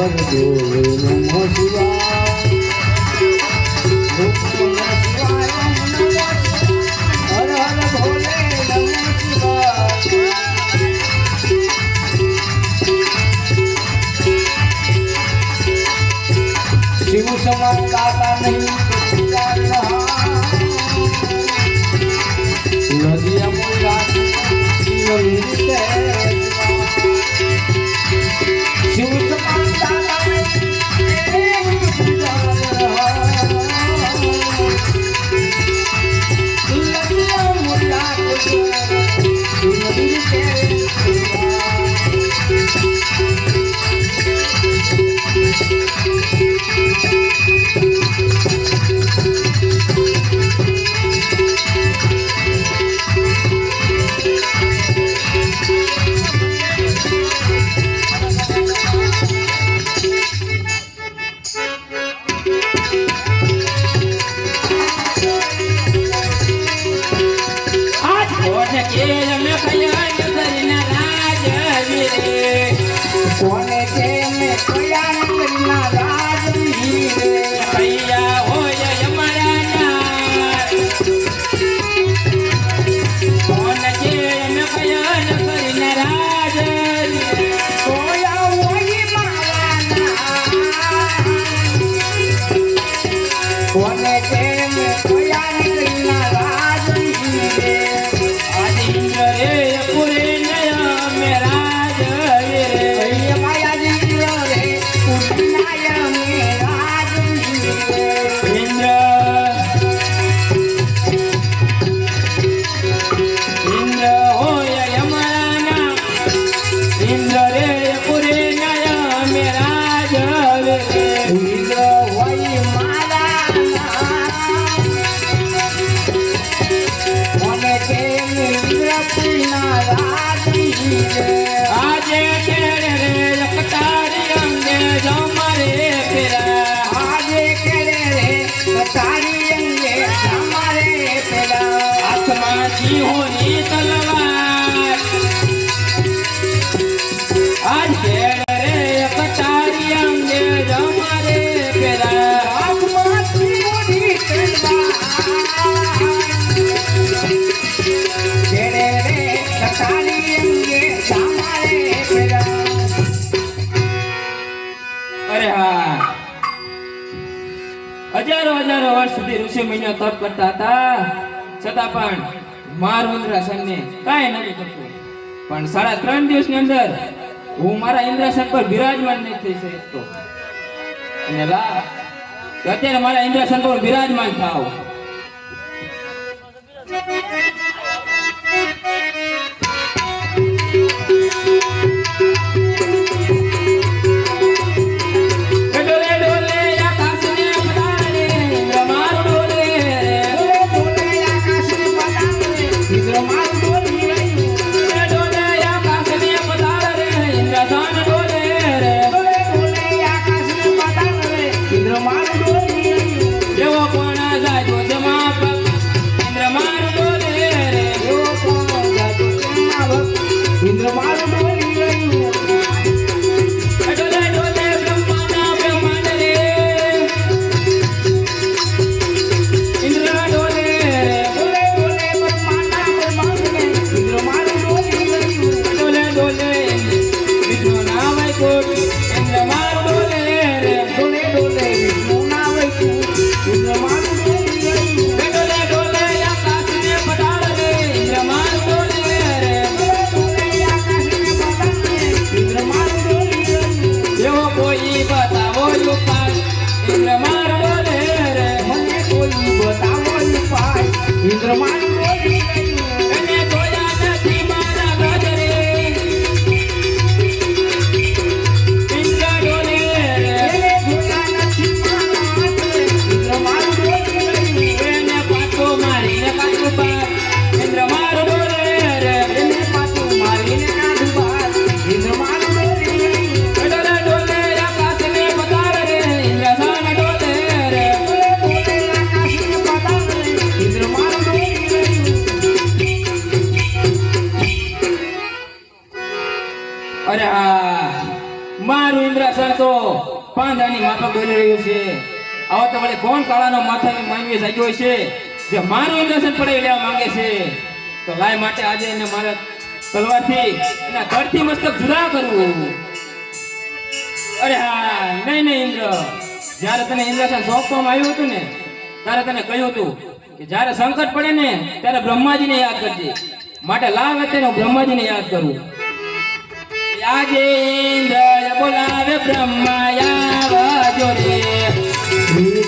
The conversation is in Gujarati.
હર બોલે નમો શિવાય હર હર ભોલે નમો શિવાય શિવ સમાન દાતા નહીં નદિયા મોલા શિવ સમાન દાતા કોને કે મેં કયા નગરના રાજવીર કયા હોય અમારા નાર કોને કે મેં કયા નગરના રાજવીર કોયા હોય મારા નાર કોને કે મેં કયા નગરના રાજવીર આજે ઇન્દ્ર રે પુરે નયા મેરા આજે કેરે રે કટારી અંગે જમારે પેલા આજે કેરે રે કટારી અંગે જમારે પેલા હાથમાં સિંહોની તલવાર આજ કેરે રે કટારી અંગે જમારે પેલા હાથમાં સિંહોની તલવાર કેરે રે કટારી અંગે અરે હા હજારો વર્ષ સુધી ઋષિ મુનિઓ તપ કરતા હતા છતાં પણ મારું ઇન્દ્રાસનને કાંઈ નથી કરતું પણ 3.5 દિવસની અંદર હું મારા ઇન્દ્રાસન પર બિરાજમાન નહીં થઈ શકતો અને અત્યારે મારા ઇન્દ્રાસન પર બિરાજમાન થાવ ઇન્દ્ર મારું મારું ઇન્દ્રાસન તો પાંદાની માફક બોલી રહ્યું છે. આવો તો વળી કોણ કાળાનો માથાની માનવી જાગ્યો છે જે મારું ઇન્દ્રાસન પડાવી લેવા માંગે છે? તો લાય માટે આજે એને મારા તલવારથી એના ધડથી મસ્તક જુદા કરવું. અરે હા, નહીં નહીં ઇન્દ્ર, જ્યારે તને ઇન્દ્રાસન સોંપવામાં આવ્યું હતું ને ત્યારે તને કહ્યું હતું કે જ્યારે સંકટ પડે ને ત્યારે બ્રહ્માજીને યાદ કરજે. માટે લાવ અત્યારે હું બ્રહ્માજીને યાદ કરું. આજે ઇન્દ્ર બોલાવે બ્રહ્મા આવજો રે.